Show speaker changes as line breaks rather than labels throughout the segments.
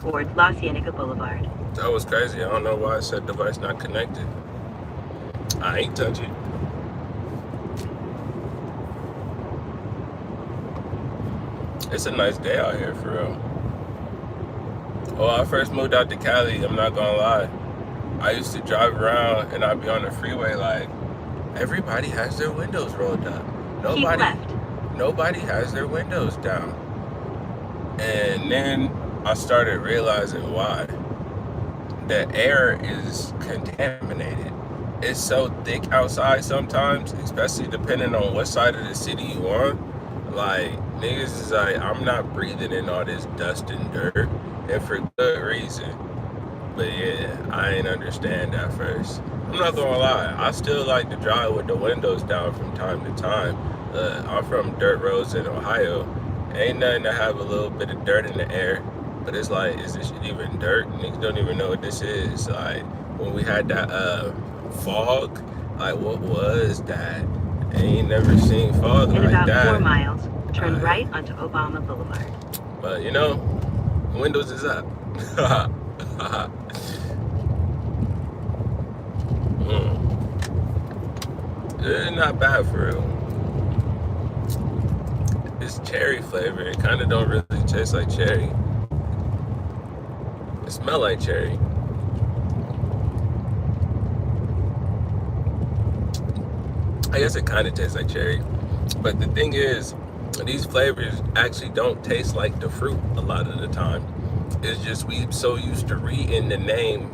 toward La Cienega Boulevard.
That was crazy. I don't know why it said device not connected. I ain't touch it. It's a nice day out here for real. Well, I first moved out to Cali, I'm not gonna lie. I used to drive around and I'd be on the freeway like, everybody has their windows rolled up.
Keep left.
Nobody has their windows down. And then I started realizing why. The air is contaminated. It's so thick outside sometimes, especially depending on what side of the city you on. Like, niggas is like, I'm not breathing in all this dust and dirt, and for good reason. But yeah, I ain't understand that first. I'm not gonna lie, I still like to drive with the windows down from time to time. I'm from dirt roads in Ohio. Ain't nothing to have a little bit of dirt in the air. But it's like, is this shit even dirt? Niggas don't even know what this is. Like, when we had that fog, like, what was that? I ain't never seen fog
In
like
about
that.
4 miles, turn right onto Obama Boulevard.
But, you know, windows is up. It's not bad for real. It's cherry flavor. It kind of don't really taste like cherry. It smell like cherry. I guess it kind of tastes like cherry. But the thing is, these flavors actually don't taste like the fruit a lot of the time. It's just we so used to reading the name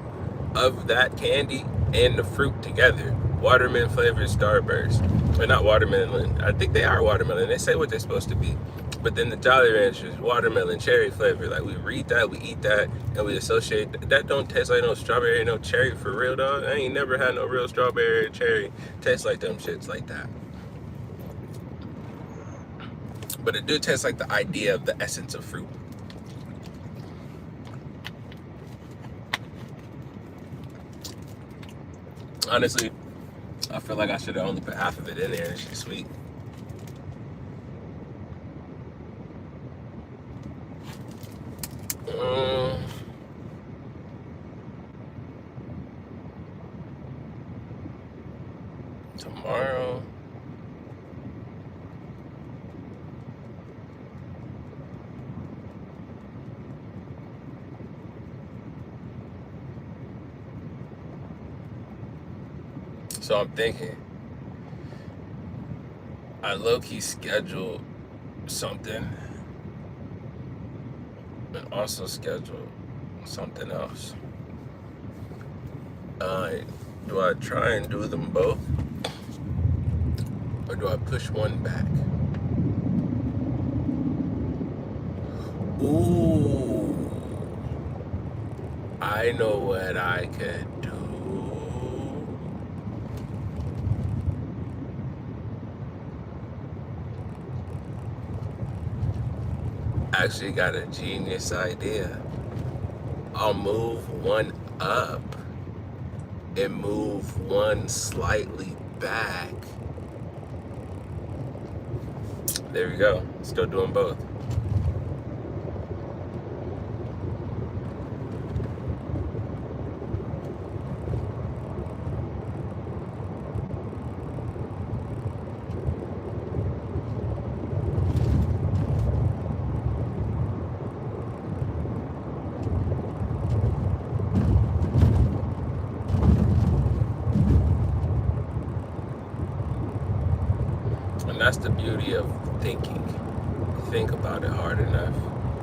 of that candy and the fruit together. Watermelon flavored Starburst. Or not watermelon. I think they are watermelon. They say what they're supposed to be. But then the Jolly Ranchers, watermelon, cherry flavor. Like, we read that, we eat that, and we associate that. Don't taste like no strawberry, no cherry for real, dog. I ain't never had no real strawberry or cherry taste like them shits like that. But it do taste like the idea of the essence of fruit. Honestly, I feel like I should have only put half of it in there. It's sweet. Tomorrow. So I'm thinking, I low-key scheduled something and also schedule something else. Do I try and do them both, or do I push one back? Ooh, I know what I could do. Actually got a genius idea. I'll move one up and move one slightly back. There we go. Still doing both. And that's the beauty of thinking. You think about it hard enough,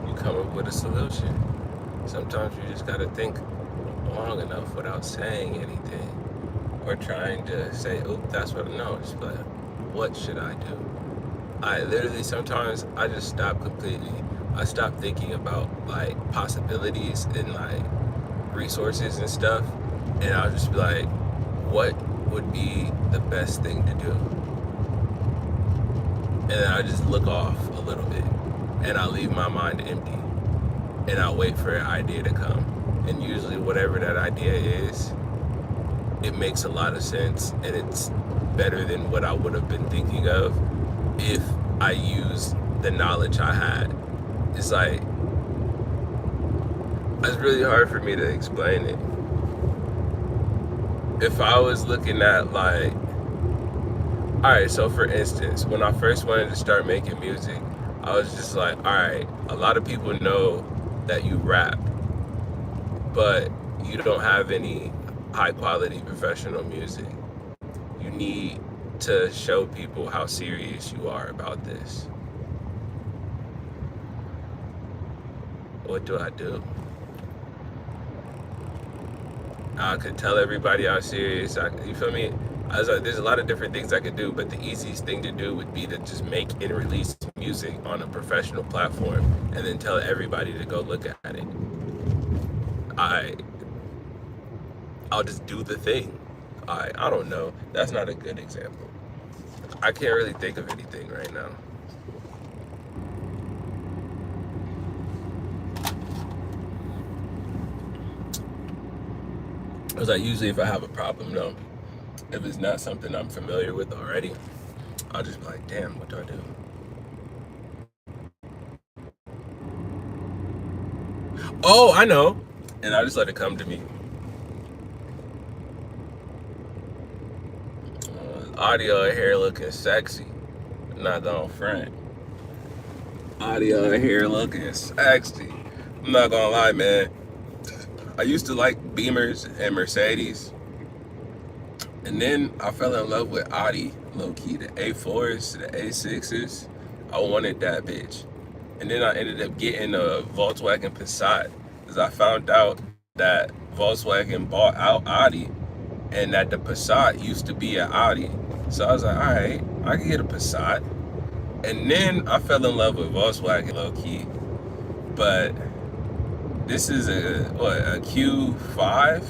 you come up with a solution. Sometimes you just gotta think long enough without saying anything or trying to say, "Oop, that's what I know." Just like, what should I do? I literally sometimes I just stop completely. I stop thinking about like possibilities and like resources and stuff, and I'll just be like, what would be the best thing to do? And then I just look off a little bit, and I leave my mind empty, and I wait for an idea to come. And usually whatever that idea is, it makes a lot of sense, and it's better than what I would have been thinking of if I used the knowledge I had. It's like, It's really hard for me to explain it. If I was looking at like, alright, so for instance, when I first wanted to start making music, I was just like, alright, a lot of people know that you rap, but you don't have any high quality professional music. You need to show people how serious you are about this. What do I do? I could tell everybody how serious. You feel me? I was like, there's a lot of different things I could do, but the easiest thing to do would be to just make and release music on a professional platform, and then tell everybody to go look at it. I, I'll just do the thing. I don't know. That's not a good example. I can't really think of anything right now. Because usually if I have a problem, no. If it's not something I'm familiar with already, I'll just be like, damn, what do I do? Oh, I know. And I just let it come to me. Audio here looking sexy. I'm not gonna front. Audio here looking sexy. I'm not gonna lie, man. I used to like Beamers and Mercedes. And then I fell in love with Audi, low key, the A4s, the A6s. I wanted that bitch. And then I ended up getting a Volkswagen Passat because I found out that Volkswagen bought out Audi and that the Passat used to be an Audi. So I was like, all right, I can get a Passat. And then I fell in love with Volkswagen, low key. But this is a Q5?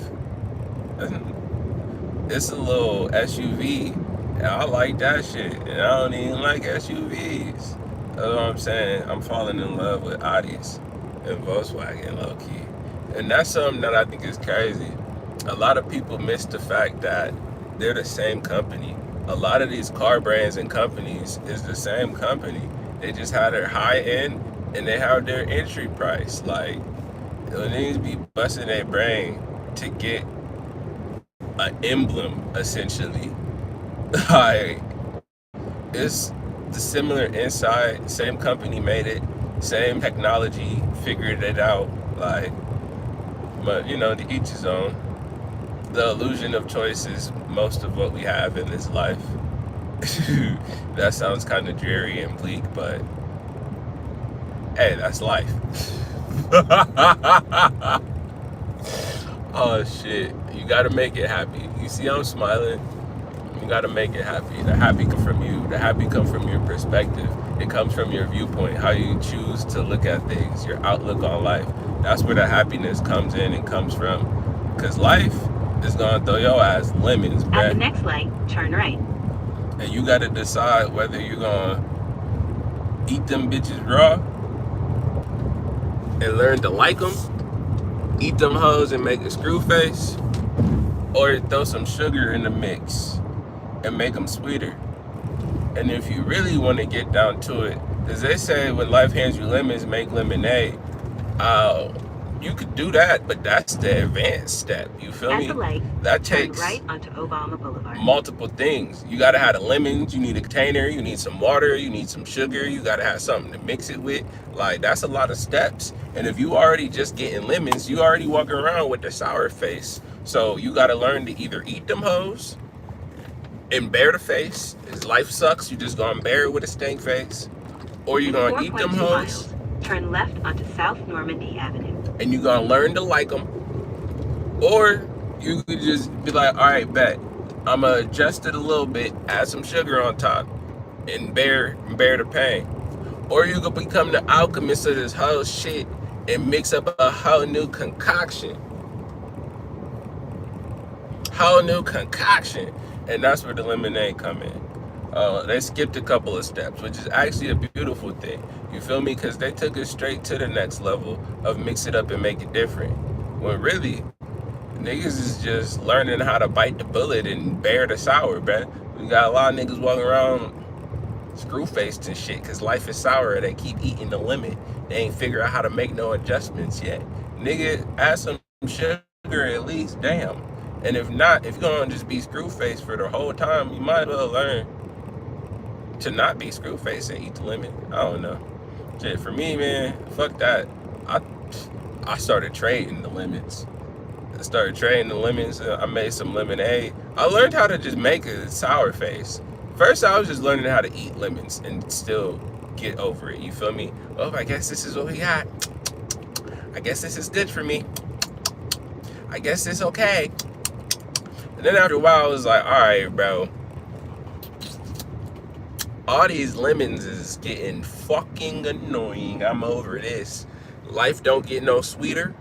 It's a little SUV, and I like that shit. And I don't even like SUVs. That's what I'm saying. I'm falling in love with Audis and Volkswagen, low key. And that's something that I think is crazy. A lot of people miss the fact that they're the same company. A lot of these car brands and companies is the same company. They just have their high end and they have their entry price. Like, they need to be busting their brain to get an emblem, essentially. Like, it's the similar inside, same company made it, same technology figured it out. Like, but you know, to each his own. The illusion of choice is most of what we have in this life. That sounds kind of dreary and bleak, but hey, that's life. Oh shit, you gotta make it happy. You see I'm smiling? You gotta make it happy. The happy comes from you. The happy comes from your perspective. It comes from your viewpoint, how you choose to look at things, your outlook on life. That's where the happiness comes in and comes from. Cause life is gonna throw your ass lemons, bruh.
At the next light, turn right.
And you gotta decide whether you're gonna eat them bitches raw and learn to like them, eat them hoes and make a screw face, or throw some sugar in the mix and make them sweeter. And if you really want to get down to it, as they say, when life hands you lemons, make lemonade. You could do that, but that's the advanced step. You feel
At
me?
the light,
That
turn
takes
right onto Obama Boulevard.
multiple things. You gotta have the lemons, you need a container, you need some water, you need some sugar, you gotta have something to mix it with. Like, that's a lot of steps. And if you already just getting lemons, you already walking around with the sour face. So you gotta learn to either eat them hoes and bear the face. If life sucks, you just gonna bear it with a stank face. Or you gonna eat them
4.2
hoes
miles, turn left onto South Normandy Avenue.
and you gonna learn to like them. Or you could just be like, all right, bet. I'm gonna adjust it a little bit, add some sugar on top, and bear the pain. Or you could become the alchemist of this whole shit and mix up a whole new concoction. Whole new concoction. And that's where the lemonade come in. They skipped a couple of steps, which is actually a beautiful thing. You feel me? Because they took it straight to the next level of mix it up and make it different. When really, niggas is just learning how to bite the bullet and bear the sour, bruh. We got a lot of niggas walking around screw-faced and shit because life is sour. They keep eating the lemon. They ain't figure out how to make no adjustments yet. Nigga, add some sugar at least, damn. And if not, if you're gonna just be screw faced for the whole time, you might as well learn to not be screw faced and eat the lemon. I don't know. Shit, for me, man, fuck that. I I started trading the lemons. I started trading the lemons. I made some lemonade. I learned how to just make a sour face. First, I was just learning how to eat lemons and still get over it. You feel me? Oh, I guess this is what we got. I guess this is good for me. I guess it's okay. And then after a while, I was like, all right, bro. All these lemons is getting fucking annoying. I'm over this. Life don't get no sweeter.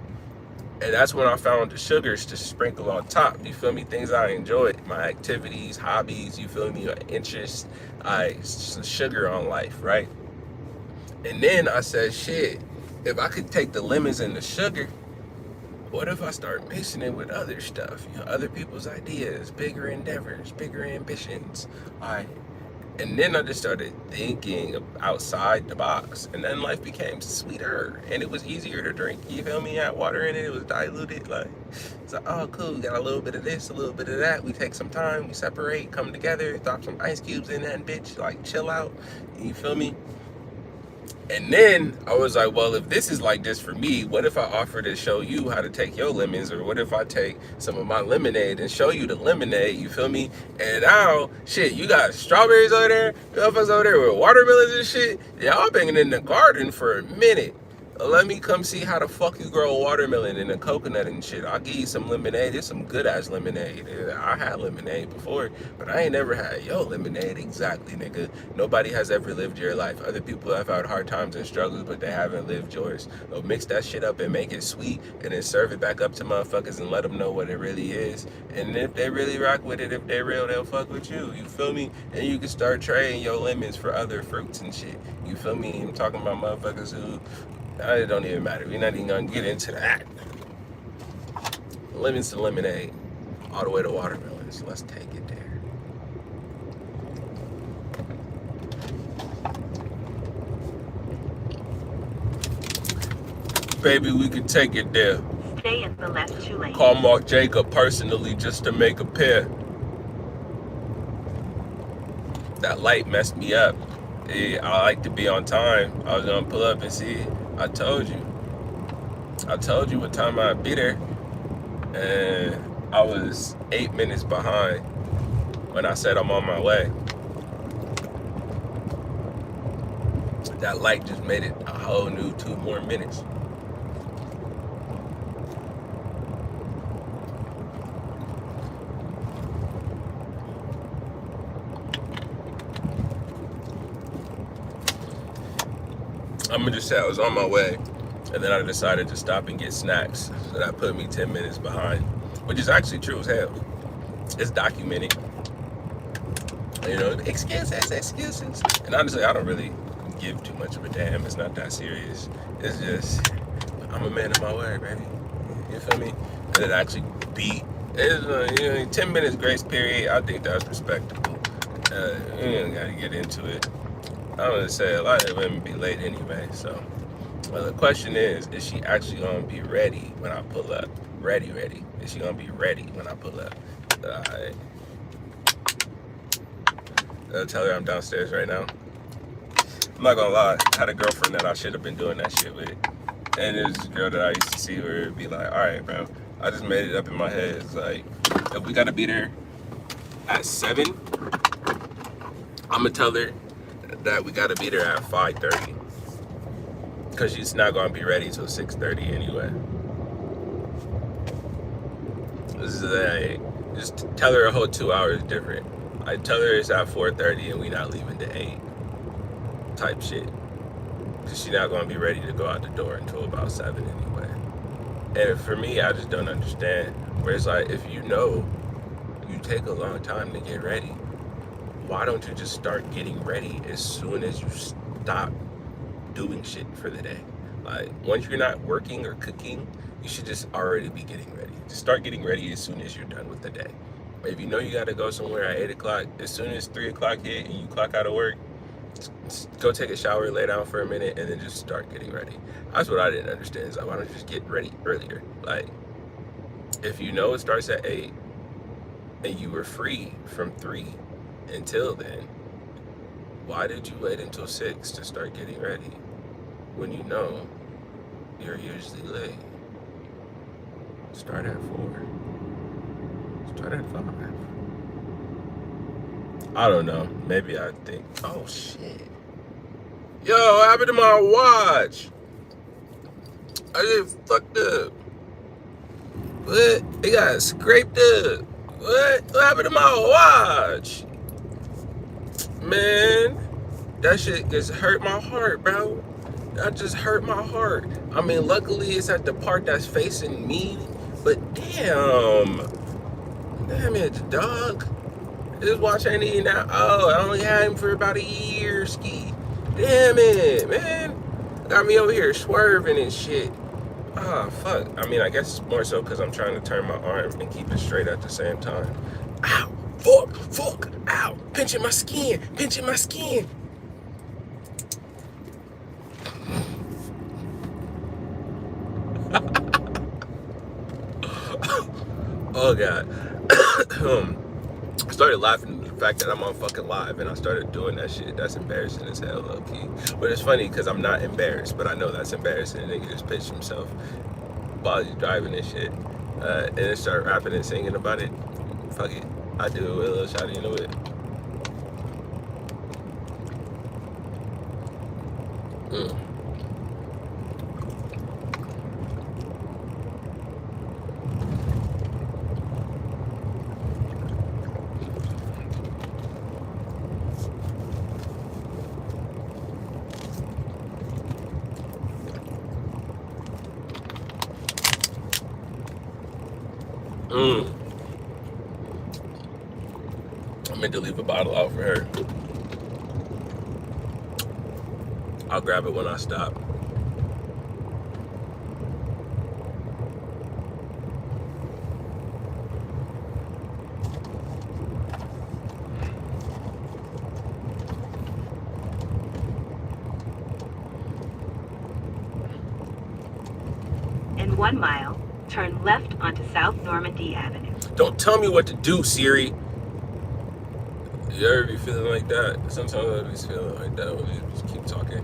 And that's when I found the sugars to sprinkle on top. You feel me? Things I enjoyed, my activities, hobbies, you feel me? My interests, sugar on life, right? And then I said, shit, if I could take the lemons and the sugar, what if I start mixing it with other stuff? You know, other people's ideas, bigger endeavors, bigger ambitions. All right. And then I just started thinking outside the box. And then life became sweeter and it was easier to drink. You feel me? I had water in it, it was diluted. Like, it's like, oh, cool, we got a little bit of this, a little bit of that. We take some time, we separate, come together, drop some ice cubes in that bitch, like chill out. You feel me? And then I was like, well, if this is like this for me, what if I offer to show you how to take your lemons? Or what if I take some of my lemonade and show you the lemonade, you feel me? And now, shit, you got strawberries over there, motherfuckers over there with watermelons and shit. Y'all been in the garden for a minute. Let me come see how the fuck you grow a watermelon and a coconut and shit. I'll give you some lemonade. It's some good ass lemonade. I had lemonade before, but I ain't never had yo lemonade. Exactly, nigga. Nobody has ever lived your life. Other people have had hard times and struggles, but they haven't lived yours. So mix that shit up and make it sweet, and then serve it back up to motherfuckers and let them know what it really is. And if they really rock with it, if they're real, they'll fuck with you. You feel me? And you can start trading your lemons for other fruits and shit. You feel me? I'm talking about motherfuckers who. It don't even matter. We're not even gonna get into that. Lemons to lemonade, all the way to watermelons. Let's take it there. Baby, we could take it there.
Stay in the left 2 lanes.
Call Mark Jacob personally just to make a pair. That light messed me up. I like to be on time. I was gonna pull up and see it. I told you what time I'd be there, and I was 8 minutes behind when I said I'm on my way. That light just made it a whole new 2 more minutes. I'm gonna just say I was on my way, and then I decided to stop and get snacks. So that put me 10 minutes behind, which is actually true as hell. It's documented. You know, excuses. And honestly, I don't really give too much of a damn. It's not that serious. It's just, I'm a man of my word, baby. You feel me? And it actually beat. It's 10 minutes grace period. I think that's respectable. You ain't gotta get into it. I'm gonna say a lot of women be late anyway, so. Well, the question is she actually gonna be ready when I pull up? Ready. Is she gonna be ready when I pull up? Alright. I'll tell her I'm downstairs right now. I'm not gonna lie, I had a girlfriend that I should have been doing that shit with. And it was a girl that I used to see where it'd be like, alright, bro, I just made it up in my head. It's like, if we gotta be there at 7, I'm gonna tell her that we gotta be there at 5:30, because she's not gonna be ready till 6:30 anyway. This is just tell her a whole 2 hours different. I tell her it's at 4:30 and we not leaving to 8 type shit, because she's not gonna be ready to go out the door until about 7 anyway. And for me, I just don't understand where it's like, if you know you take a long time to get ready, why don't you just start getting ready as soon as you stop doing shit for the day? Like, once you're not working or cooking, you should just already be getting ready. Just start getting ready as soon as you're done with the day. If you know you gotta go somewhere at 8 o'clock, as soon as 3 o'clock hit and you clock out of work, go take a shower, lay down for a minute, and then just start getting ready. That's what I didn't understand. Is like, why don't you just get ready earlier? Like, if you know it starts at 8 and you were free from 3 until then, why did you wait until 6 to start getting ready when you know you're usually late? Start at 4. Start at 5. I don't know. Maybe I think, oh shit. Yo, what happened to my watch? I just fucked up. What? It got scraped up. What happened to my watch? Man, that shit just hurt my heart, bro. That just hurt my heart. I mean, luckily it's at the part that's facing me, but damn it, dog. This watch ain't even that. Oh, I only had him for about a year, ski. Damn it, man. Got me over here swerving and shit. Ah, fuck. I mean, I guess it's more so because I'm trying to turn my arm and keep it straight at the same time. Ow, fuck, ow, pinching my skin. Oh, God. I started laughing at the fact that I'm on fucking live and I started doing that shit. That's embarrassing as hell, low key. But it's funny because I'm not embarrassed, but I know that's embarrassing. A nigga just pitched himself while he's driving and shit. And then start rapping and singing about it. Fuck it. I do it with a little shawty in the whip. I meant to leave a bottle out for her. I'll grab it when I stop.
In 1 mile, turn left onto South Normandy Avenue.
Don't tell me what to do, Siri. You ever be feeling like that? Sometimes I be feeling like that when you just keep talking.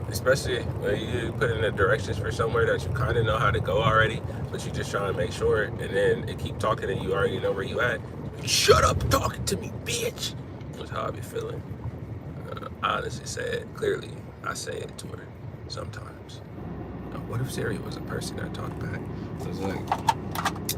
Especially when you put in the directions for somewhere that you kind of know how to go already, but you just trying to make sure, and then it keep talking and you already know where you at. Shut up talking to me, bitch. That's how I be feeling. I honestly say it clearly. I say it to her sometimes. What if Siri was a person that talked back? So it's like,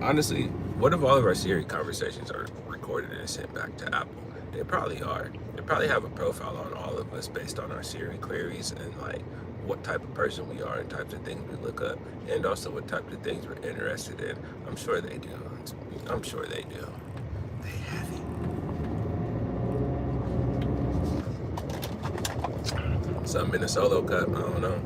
honestly, what if all of our Siri conversations are recorded and sent back to Apple? They probably are. They probably have a profile on all of us based on our Siri queries and like what type of person we are and types of things we look up, and also what type of things we're interested in. I'm sure they do. I'm sure they do. They have it. Something in a solo cup. I don't know.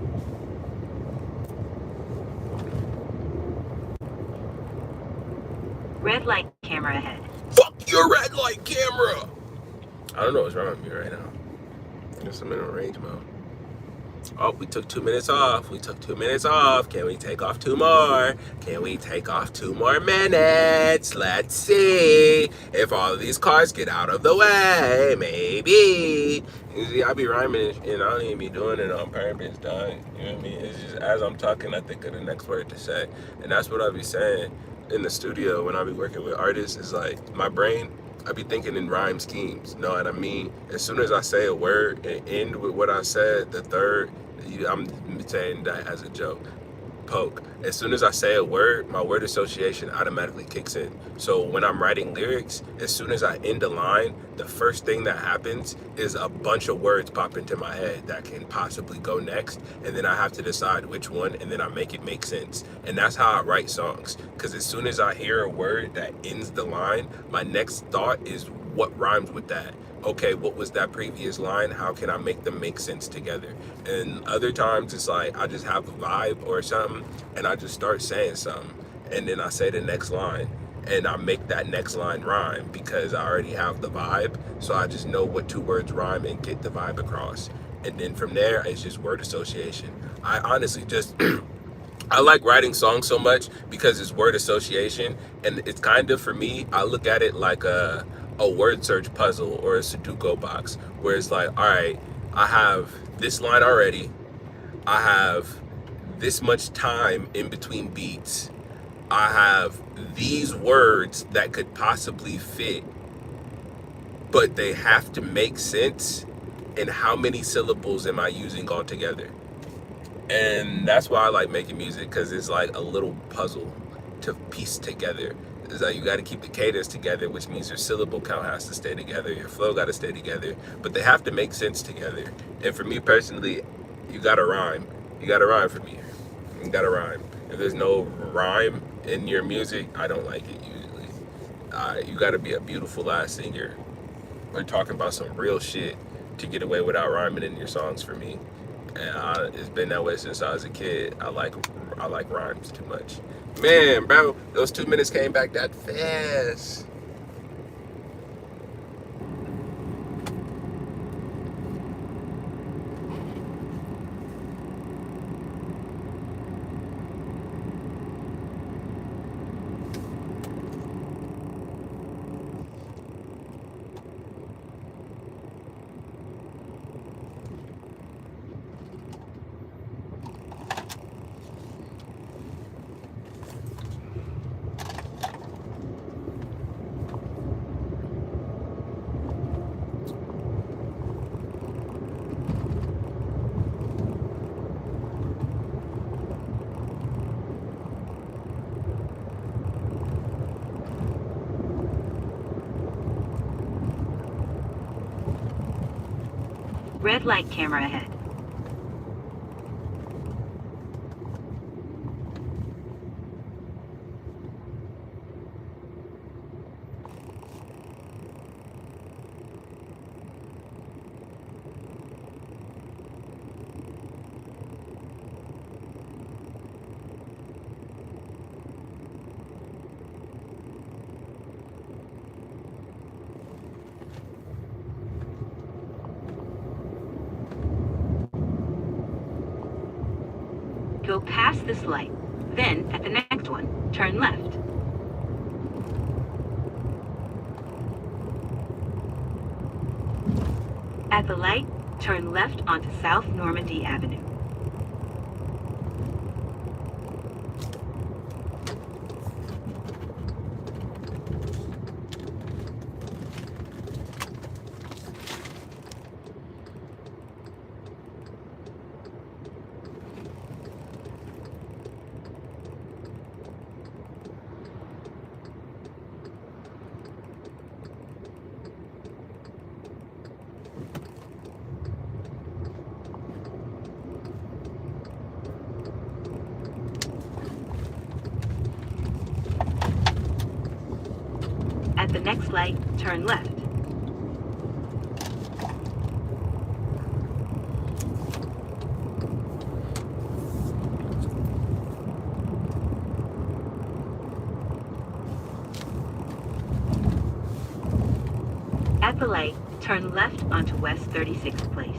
Red light camera ahead.
Fuck your red light camera! I don't know what's wrong with me right now. I guess I'm in a range mode. Oh, we took 2 minutes off. Can we take off 2 more? Can we take off 2 more minutes? Let's see if all of these cars get out of the way. Maybe. Usually I be rhyming and I don't even be doing it on purpose, dog. You know what I mean? It's just as I'm talking, I think of the next word to say. And that's what I be saying in the studio when I be working with artists. Is like my brain, I be thinking in rhyme schemes. Know what I mean? As soon as I say a word and end with what I said, the third, I'm saying that as a joke. Poke. As soon as I say a word, my word association automatically kicks in. So when I'm writing lyrics, as soon as I end a line, the first thing that happens is a bunch of words pop into my head that can possibly go next, and then I have to decide which one, and then I make it make sense. And that's how I write songs, because as soon as I hear a word that ends the line, my next thought is what rhymes with that. Okay, what was that previous line? How can I make them make sense together? And other times it's like I just have a vibe or something and I just start saying something, and then I say the next line, and I make that next line rhyme because I already have the vibe. So I just know what two words rhyme and get the vibe across. And then from there, it's just word association. I honestly just I like writing songs so much because it's word association, and it's kind of, for me, I look at it like a word search puzzle or a Sudoku box, where it's like, all right, I have this line already, I have this much time in between beats, I have these words that could possibly fit, but they have to make sense. And how many syllables am I using altogether? And that's why I like making music, because it's like a little puzzle to piece together. It's like you got to keep the cadence together, which means your syllable count has to stay together, your flow got to stay together, but they have to make sense together. And for me personally, you got to rhyme. You got to rhyme for me. You got to rhyme. If there's no rhyme in your music, I don't like it usually. You got to be a beautiful ass singer. We're talking about some real shit to get away without rhyming in your songs for me. And it's been that way since I was a kid. I like rhymes too much. Man, bro, those 2 minutes came back that fast.
Red light camera ahead. Go past this light. Then, at the next one, turn left. At the light, turn left onto South Normandy Avenue. At the next light, turn left. At the light, turn left onto West 36th Place.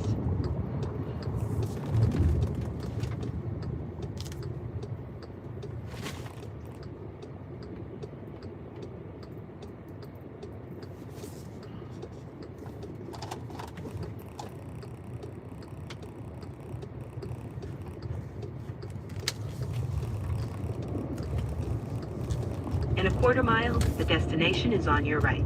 In a quarter mile, the destination is on your right.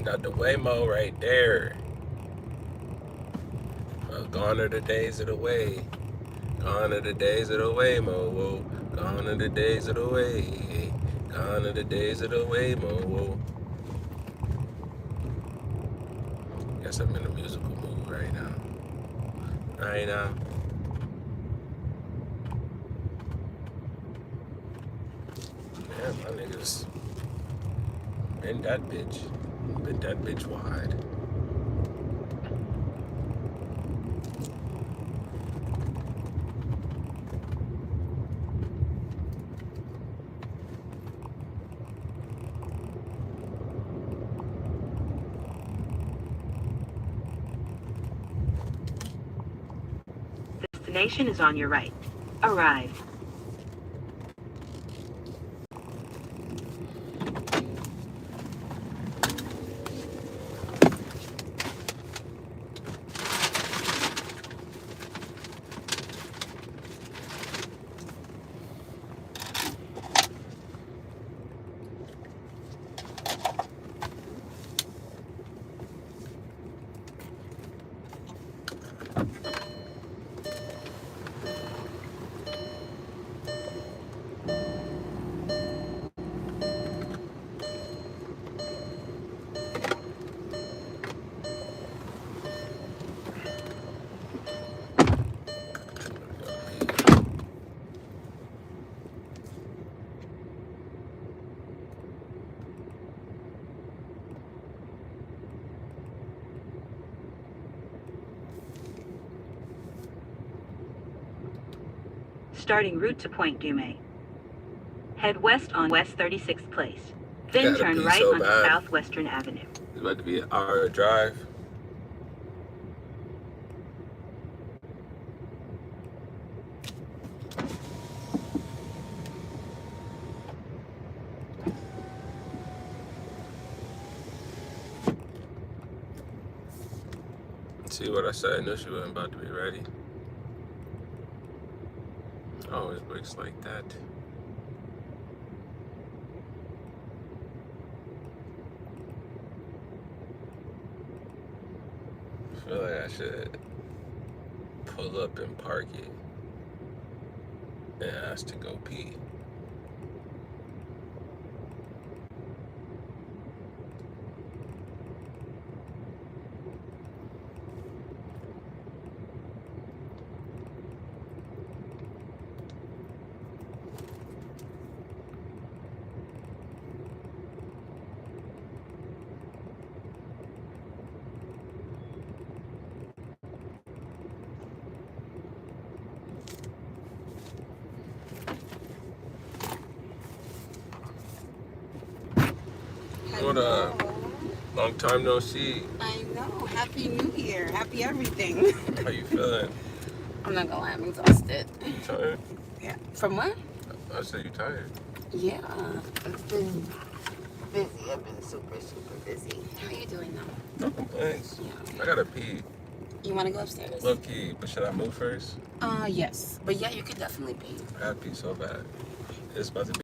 Got the Waymo right there. Gone are the days of the way. Gone are the days of the Waymo. Whoa. Gone are the days of the way. Gone are the days of the Waymo. Whoa. Guess I'm in a musical mood right now. Right now. Yeah, my niggas bend that bitch. Bend that bitch wide.
Destination is on your right. Arrived. Starting route to Point Dume. Head west on West 36th Place. Then
Gotta
turn
pee
right
so
onto
bad.
Southwestern Avenue.
It's about to be an hour drive. See what I said? I knew she wasn't about to be ready. Always works like that. I feel like I should pull up and park it and ask to go pee. What up? Long time no see.
I know. Happy New Year. Happy everything.
How you feeling?
I'm not gonna lie, I'm exhausted.
You tired?
Yeah. From what?
I said you tired.
Yeah. It's been busy. I've been super, super busy. How are you doing though?
No complaints.
Yeah.
I gotta pee.
You wanna go upstairs?
Low key, but should I move first?
Yes. But yeah, you could definitely be.
I gotta pee so bad. It's about to be